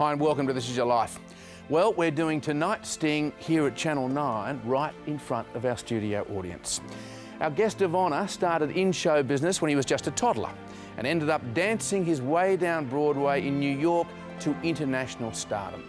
Hi and welcome to This Is Your Life. Well, we're doing tonight's sting here at Channel 9 right in front of our studio audience. Our guest of honour started in show business when he was just a toddler and ended up dancing his way down Broadway in New York to international stardom.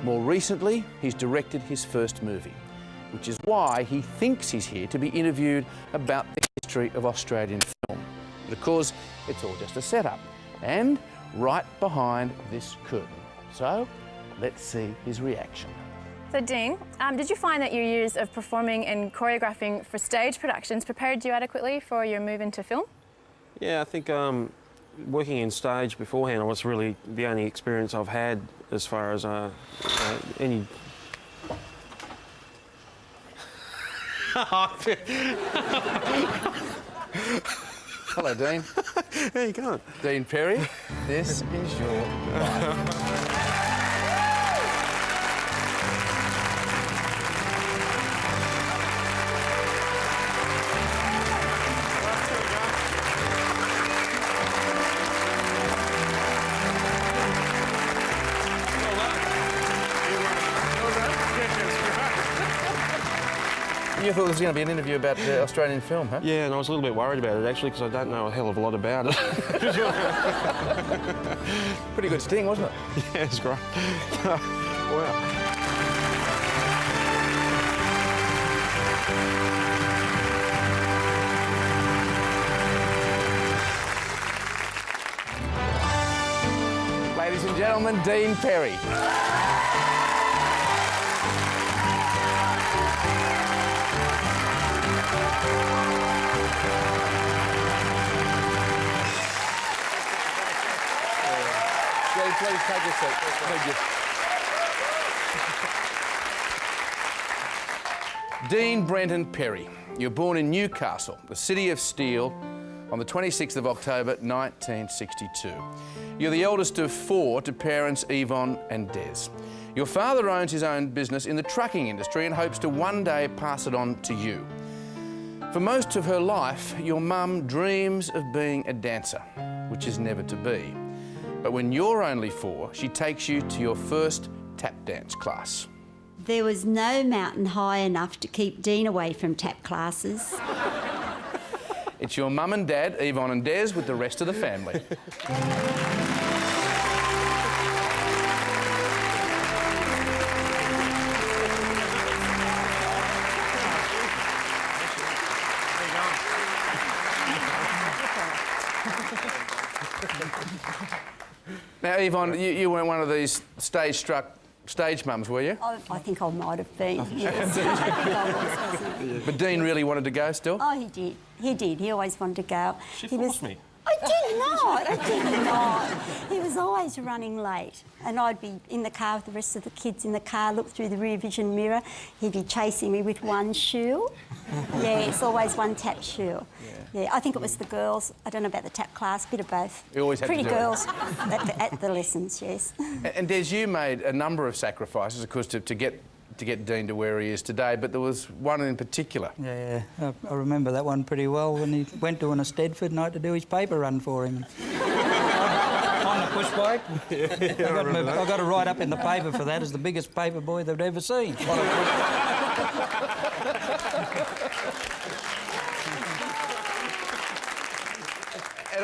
More recently, he's directed his first movie, which is why he thinks he's here to be interviewed about the history of Australian film. But of course, it's all just a setup, and right behind this curtain. So, let's see his reaction. So Dean, did you find that your years of performing and choreographing for stage productions prepared you adequately for your move into film? Yeah, I think working in stage beforehand was really the only experience I've had as far as any... Hello, Dean. How you going? Dean Perry, this is your life. You thought this was going to be an interview about Australian film, huh? Yeah, and I was a little bit worried about it, actually, because I don't know a hell of a lot about it. Pretty good sting, wasn't it? Yeah, it's great. Wow. Ladies and gentlemen, Dean Perry. Please take your seat. Thank you. Dean Brenton Perry. You're born in Newcastle, the city of steel, on the 26th of October 1962. You're the eldest of four to parents Yvonne and Des. Your father owns his own business in the trucking industry and hopes to one day pass it on to you. For most of her life, your mum dreams of being a dancer, which is never to be. But when you're only four, she takes you to your first tap dance class. There was no mountain high enough to keep Dean away from tap classes. It's your mum and dad, Yvonne and Des, with the rest of the family. Now, Yvonne, you weren't one of these stage-struck stage mums, were you? I think I might have been, yes. But Dean really wanted to go still? Oh, he did. He did. He always wanted to go. She forced me. I did not. I did not. He was always running late, and I'd be in the car with the rest of the kids in the car, look through the rear vision mirror. He'd be chasing me with one shoe. Yeah, it's always one tap shoe. Yeah, I think it was the girls. I don't know about the tap class, bit of both. You always had Pretty to do girls at the lessons, yes. And Des, you made a number of sacrifices, of course, to get Dean to where he is today, but there was one in particular. Yeah, I remember that one pretty well when he went to an Stedford and I had to do his paper run for him. On the push bike. I got to write up in the paper for that as the biggest paper boy they've ever seen.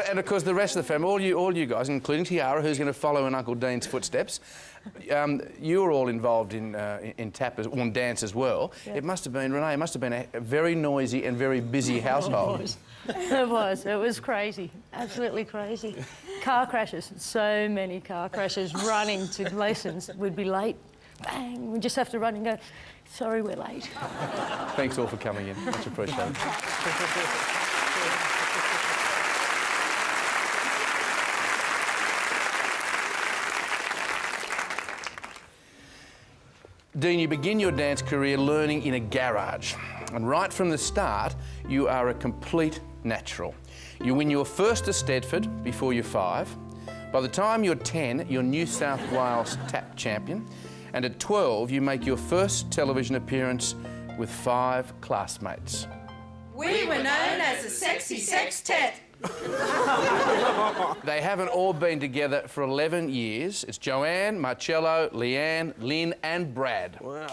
And of course, the rest of the family, all you guys, including Tiara, who's going to follow in Uncle Dean's footsteps, you were all involved in tap and dance as well. Yeah. It must have been, Renee, it must have been a very noisy and very busy household. It was. It was crazy. Absolutely crazy. Car crashes. So many car crashes running to lessons. We'd be late. Bang. We'd just have to run and go, sorry, we're late. Thanks all for coming in. Much appreciated. Dean, you begin your dance career learning in a garage. And right from the start, you are a complete natural. You win your first to Stedford before you're 5. By the time you're 10, you're New South Wales tap champion. And at 12, you make your first television appearance with 5 classmates. We were known as the Sexy Sextet. They haven't all been together for 11 years. It's Joanne, Marcello, Leanne, Lynn and Brad. Wow.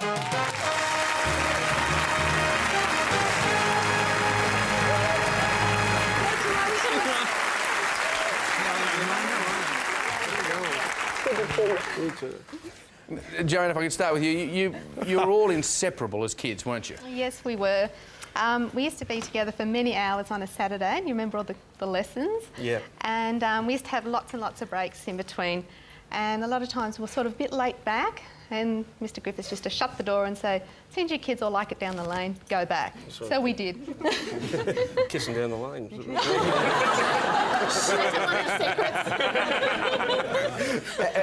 Joanne, if I could start with you. You were all inseparable as kids, weren't you? Yes, we were. We used to be together for many hours on a Saturday. You remember all the lessons? Yeah. And we used to have lots and lots of breaks in between. And a lot of times we were sort of a bit late back, and Mr Griffiths used to shut the door and say, as soon as you kids all like it down the lane, go back. So we did. Kissing down the lane.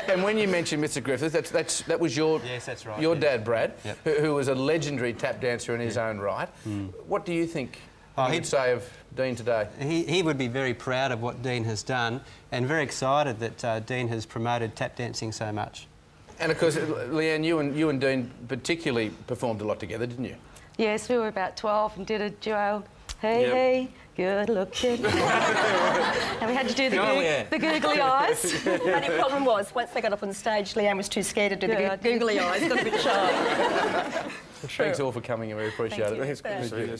And when you mentioned Mr Griffiths, that was your Yes, that's right. your yeah. dad, Brad, Yep. who was a legendary tap dancer in his own right. What do you think Oh, you would say of Dean today? He would be very proud of what Dean has done and very excited that Dean has promoted tap dancing so much. And of course, Leanne, you and Dean particularly performed a lot together, didn't you? Yes, we were about 12 and did a duo. Hey, Yep. hey, good looking. And we had to do the googly eyes. The only problem was, once they got up on stage, Leanne was too scared to do Yeah, the googly eyes, got a bit shy. Thanks all for coming, we appreciate it. It's good to see you.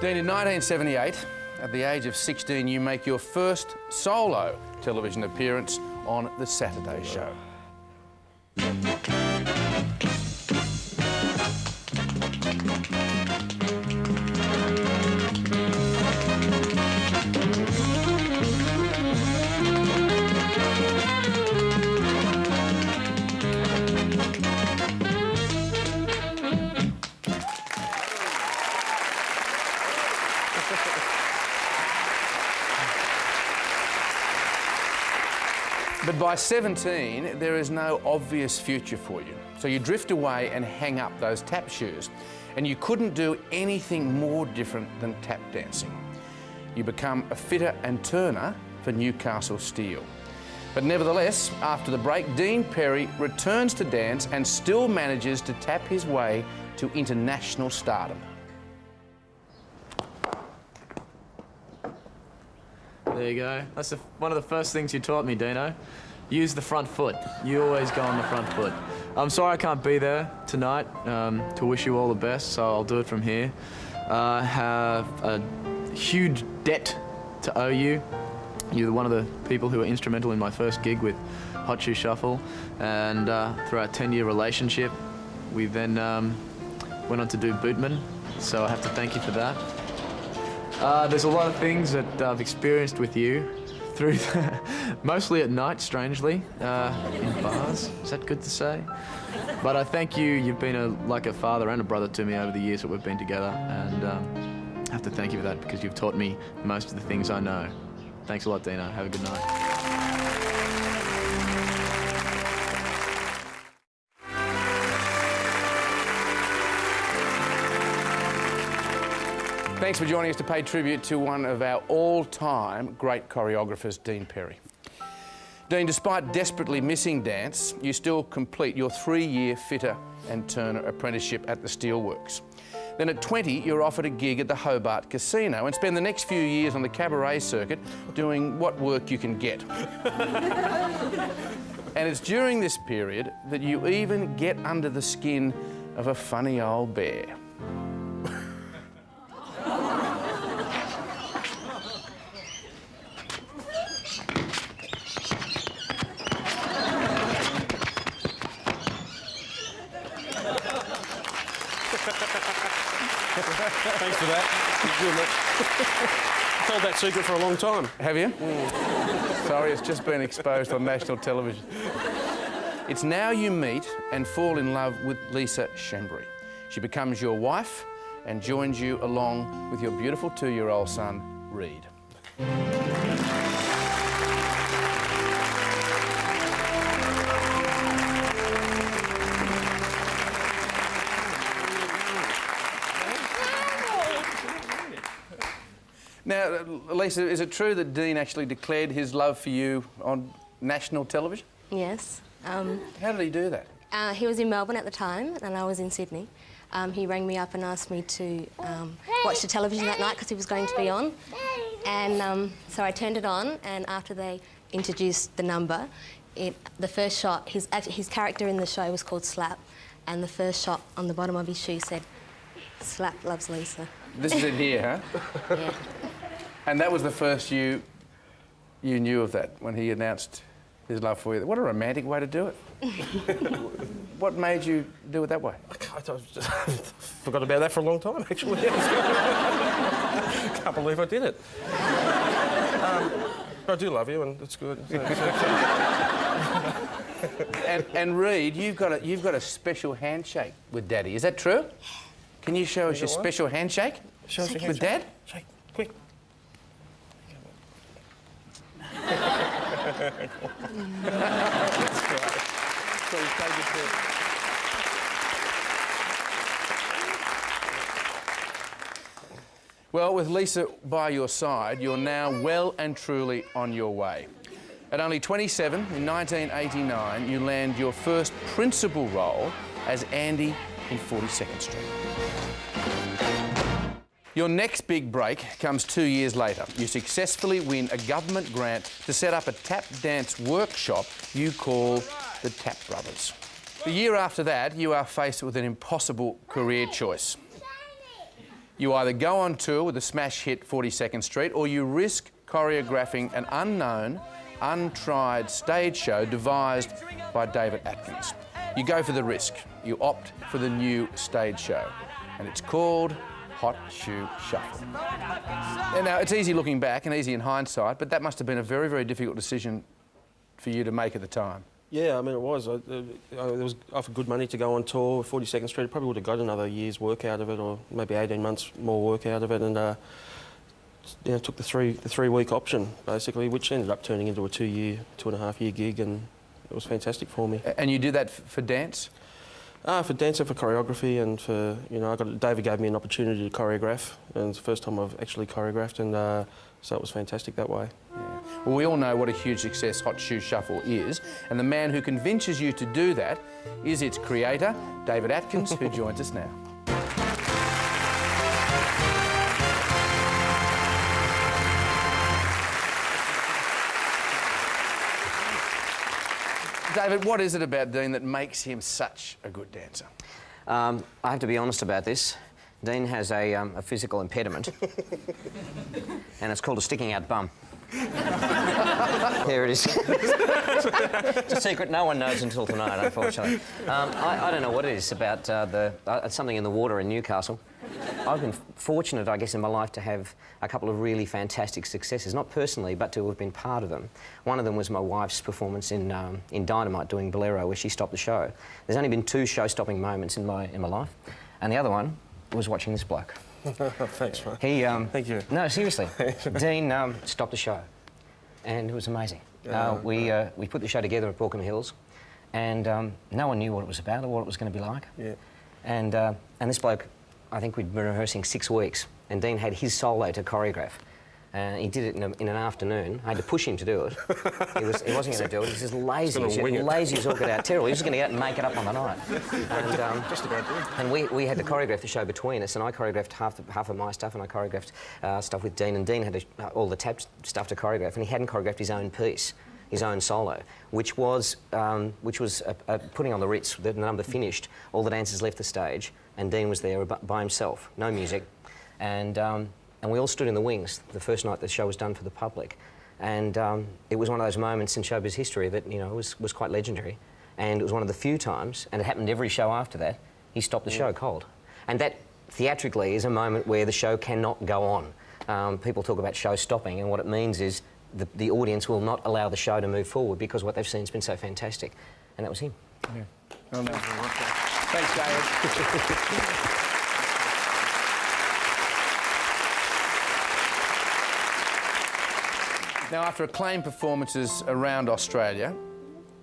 Dean, in 1978, at the age of 16, you make your first solo television appearance on The Saturday Show. But by 17, there is no obvious future for you. So you drift away and hang up those tap shoes. And you couldn't do anything more different than tap dancing. You become a fitter and turner for Newcastle Steel. But nevertheless, after the break, Dean Perry returns to dance and still manages to tap his way to international stardom. There you go. That's one of the first things you taught me, Dino. Use the front foot. You always go on the front foot. I'm sorry I can't be there tonight to wish you all the best, so I'll do it from here. I have a huge debt to owe you. You're one of the people who were instrumental in my first gig with Hot Shoe Shuffle, and through our 10-year relationship, we then went on to do Bootman, so I have to thank you for that. There's a lot of things that I've experienced with you, through mostly at night, strangely, in bars. Is that good to say? But I thank you. You've been like a father and a brother to me over the years that we've been together, and I have to thank you for that because you've taught me most of the things I know. Thanks a lot, Dino. Have a good night. Thanks for joining us to pay tribute to one of our all-time great choreographers, Dean Perry. Dean, despite desperately missing dance, you still complete your 3-year fitter and turner apprenticeship at the Steelworks. Then at 20, you're offered a gig at the Hobart Casino and spend the next few years on the cabaret circuit doing what work you can get. And it's during this period that you even get under the skin of a funny old bear. Thanks for that. I've told that secret for a long time. Have you? Sorry, it's just been exposed on national television. It's now you meet and fall in love with Lisa Shembry. She becomes your wife and joins you along with your beautiful 2-year-old son, Reed. Now, Lisa, is it true that Dean actually declared his love for you on national television? Yes. How did he do that? He was in Melbourne at the time and I was in Sydney. He rang me up and asked me to watch the television that night because he was going to be on. And so I turned it on, and after they introduced the number, the first shot, his character in the show was called Slap, and the first shot on the bottom of his shoe said, "Slap loves Lisa." This is it here, huh? Yeah. And that was the first you knew of that, when he announced his love for you. What a romantic way to do it. What made you do it that way? I forgot about that for a long time, actually. Can't believe I did it. I do love you, and it's good. And Reid, you've got a special handshake with Daddy. Is that true? Can you show us your special handshake? Show us your with handshake. Dad? Shake, quick. Well, with Lisa by your side, you're now well and truly on your way. At only 27, in 1989, you land your first principal role as Andy in 42nd Street. Your next big break comes 2 years later. You successfully win a government grant to set up a tap dance workshop you call the Tap Brothers. The year after that, you are faced with an impossible career choice. You either go on tour with the smash hit 42nd Street, or you risk choreographing an unknown, untried stage show devised by David Atkins. You go for the risk. You opt for the new stage show, and it's called Hot Shoe Shuffle. And now, it's easy looking back and easy in hindsight, but that must have been a very, very difficult decision for you to make at the time. Yeah, I mean, it was. I was offered good money to go on tour with 42nd Street. I probably would have got another year's work out of it, or maybe 18 months more work out of it, and took the three-week option, basically, which ended up turning into a 2.5 year gig, and it was fantastic for me. And you did that for dance? For dance and for choreography, and for, David gave me an opportunity to choreograph, and it's the first time I've actually choreographed, and so it was fantastic that way. Yeah. Well, we all know what a huge success Hot Shoe Shuffle is, and the man who convinces you to do that is its creator, David Atkins, who joins us now. David, what is it about Dean that makes him such a good dancer? I have to be honest about this. Dean has a physical impediment, and it's called a sticking out bum. There it is. It's a secret no one knows until tonight, unfortunately. I don't know what it is about something in the water in Newcastle. I've been fortunate, I guess, in my life to have a couple of really fantastic successes, not personally, but to have been part of them. One of them was my wife's performance in Dynamite doing Bolero, where she stopped the show. There's only been 2 show-stopping moments in my life, and the other one was watching this bloke. Thanks, mate. Thank you. No, seriously. Dean stopped the show, and it was amazing. We put the show together at Borkham Hills, and no one knew what it was about or what it was going to be like. Yeah. And this bloke, I think we'd been rehearsing 6 weeks, and Dean had his solo to choreograph. He did it in an afternoon. I had to push him to do it. He wasn't going to do it. He was just lazy. Lazy as all get out. Terrible. He was just going to get out and make it up on the night. And, just about did. And we had to choreograph the show between us, and I choreographed half of my stuff, and I choreographed stuff with Dean, and Dean had all the tap stuff to choreograph, and he hadn't choreographed his own piece, his own solo, which was putting on the Ritz. The number finished, all the dancers left the stage, and Dean was there by himself, no music, and we all stood in the wings the first night the show was done for the public. And it was one of those moments in showbiz history that, was quite legendary. And it was one of the few times, and it happened every show after that, he stopped the show cold. And that, theatrically, is a moment where the show cannot go on. People talk about show stopping, and what it means is the audience will not allow the show to move forward because what they've seen has been so fantastic. And that was him. Yeah. Well, no. Thanks, David. Now, after acclaimed performances around Australia,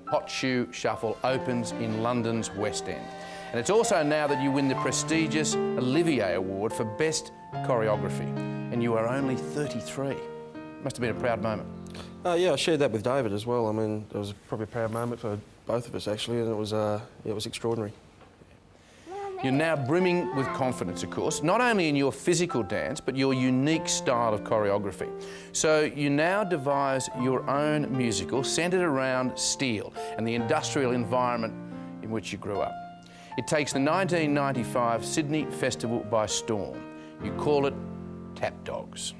Hot Shoe Shuffle opens in London's West End. And it's also now that you win the prestigious Olivier Award for Best Choreography. And you are only 33. Must have been a proud moment. Yeah, I shared that with David as well. I mean, it was probably a proud moment for both of us actually, and it was extraordinary. You're now brimming with confidence, of course, not only in your physical dance, but your unique style of choreography. So you now devise your own musical centred around steel and the industrial environment in which you grew up. It takes the 1995 Sydney Festival by storm. You call it Tap Dogs.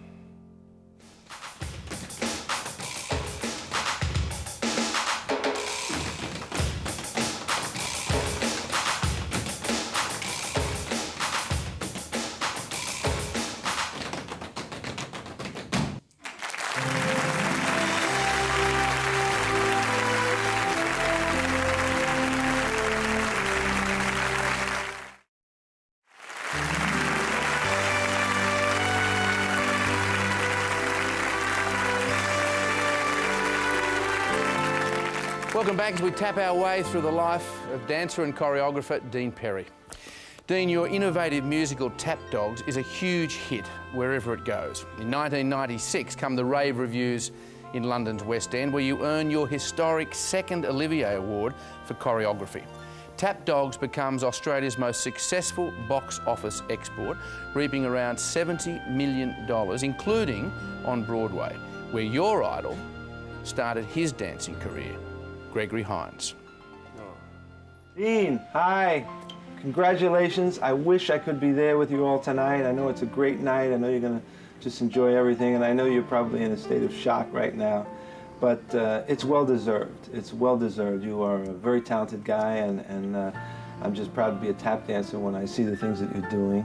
Welcome back as we tap our way through the life of dancer and choreographer Dean Perry. Dean, your innovative musical Tap Dogs is a huge hit wherever it goes. In 1996 come the rave reviews in London's West End, where you earn your historic second Olivier Award for choreography. Tap Dogs becomes Australia's most successful box office export, reaping around $70 million, including on Broadway, where your idol started his dancing career, Gregory Hines. Dean, hi. Congratulations. I wish I could be there with you all tonight. I know it's a great night. I know you're going to just enjoy everything, and I know you're probably in a state of shock right now, but it's well-deserved. It's well-deserved. You are a very talented guy, and I'm just proud to be a tap dancer when I see the things that you're doing.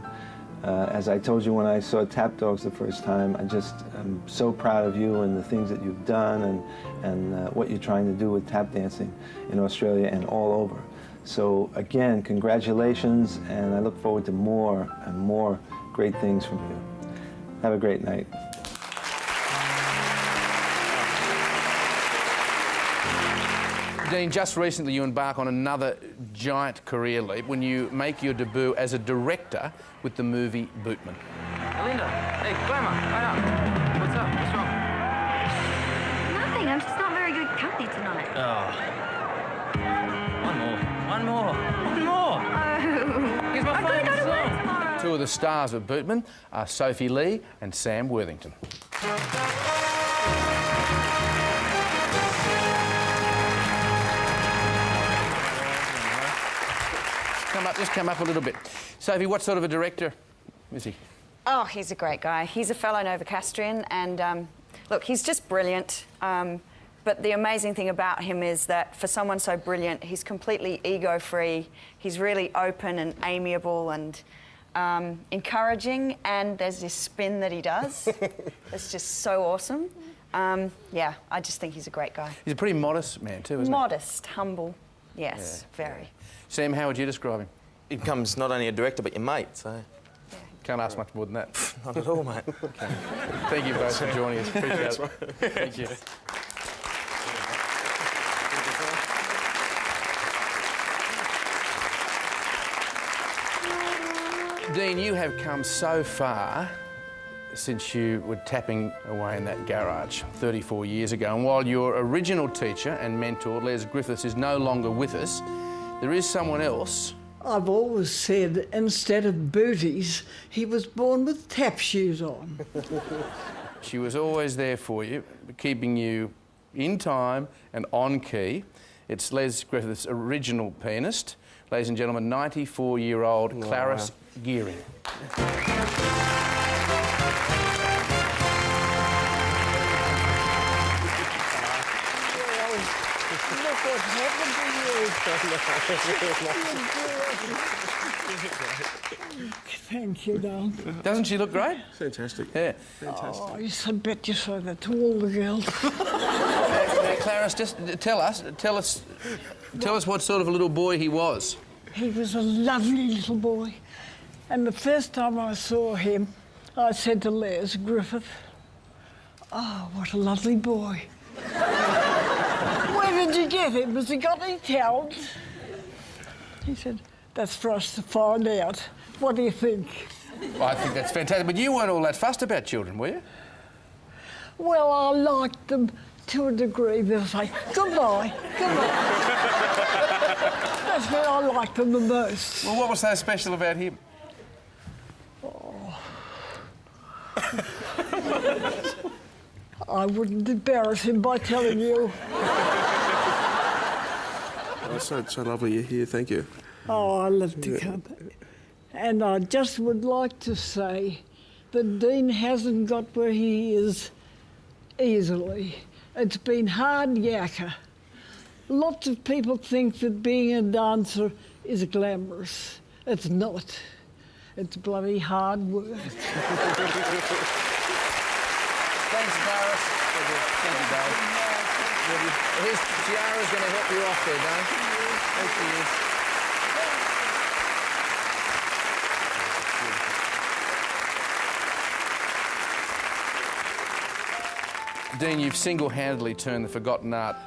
As I told you when I saw Tap Dogs the first time, I'm so proud of you and the things that you've done and what you're trying to do with tap dancing in Australia and all over. So again, congratulations, and I look forward to more and more great things from you. Have a great night. Dean, just recently you embark on another giant career leap when you make your debut as a director with the movie Bootman. Linda, hey, Glamour, right up. What's up? What's wrong? Nothing, I'm just not very good company tonight. Oh. One more. Oh. Here's my favourite go to work song. tomorrow. Two of the stars of Bootman are Sophie Lee and Sam Worthington. Just come up a little bit. Sophie, what sort of a director is he? Oh, he's a great guy. He's a fellow Novocastrian, and look, he's just brilliant. But the amazing thing about him is that for someone so brilliant, he's completely ego-free. He's really open and amiable and encouraging, and there's this spin that he does. It's just so awesome. Yeah, I just think he's a great guy. He's a pretty modest man too, isn't he? Modest, humble, yes, very. Sam, how would you describe him? He becomes not only a director, but your mate, so... Can't ask much more than that. Not at all, mate. Okay. Thank you both for joining us. Appreciate it. Thank you. Dean, you have come so far since you were tapping away in that garage 34 years ago. And while your original teacher and mentor, Les Griffiths, is no longer with us, there is someone else. I've always said, instead of booties, he was born with tap shoes on. She was always there for you, keeping you in time and on key. It's Les Griffiths' original pianist. Ladies and gentlemen, 94-year-old Clarice Gearing. Look what happened to you. Thank you, darling. Doesn't she look great? Fantastic. Yeah. Fantastic. Oh, I bet you say that to all the girls. Clarice, just tell us what sort of a little boy he was. He was a lovely little boy. And the first time I saw him, I said to Les Griffith, "Oh, what a lovely boy." "Where did you get him? Has he got any talent?" He said, "That's for us to find out. What do you think?" Well, I think that's fantastic. But you weren't all that fussed about children, were you? Well, I liked them to a degree, they'll say, goodbye, goodbye. That's when I like them the most. Well, what was so special about him? I wouldn't embarrass him by telling you. Oh, so lovely you're here, thank you. Oh, I love to come. And I just would like to say that Dean hasn't got where he is easily. It's been hard yakka. Lots of people think that being a dancer is glamorous. It's not. It's bloody hard work. Thanks, Paris. Thank you, Dave. His tiara's going to help you off there, Dave. Thank you. Dean, you've single-handedly turned the forgotten art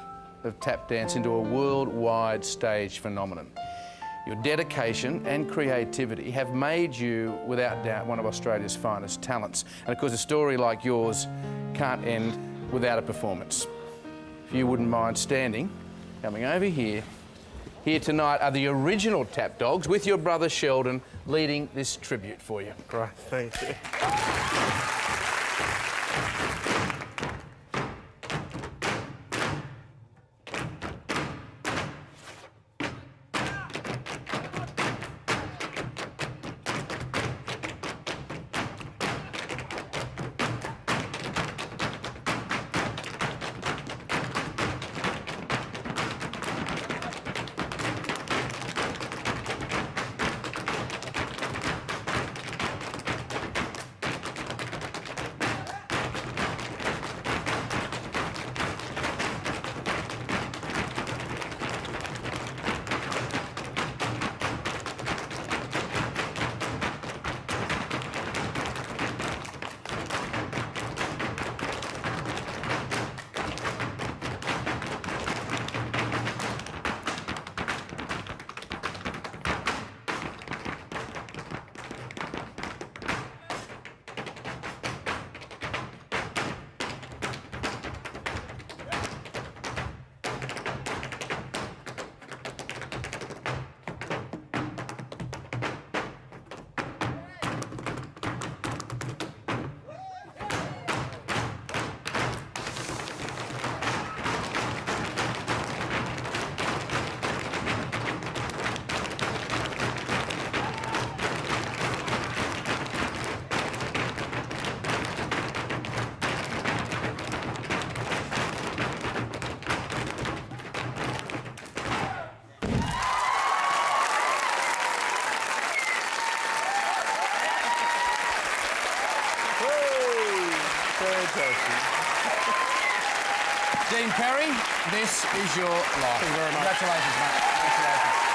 of tap dance into a worldwide stage phenomenon. Your dedication and creativity have made you, without doubt, one of Australia's finest talents. And of course, a story like yours can't end without a performance. If you wouldn't mind standing, coming over here. Here tonight are the original Tap Dogs with your brother Sheldon leading this tribute for you. Great, thank you. Dean Perry, this is your life. Thank you very much. Congratulations, mate. Congratulations.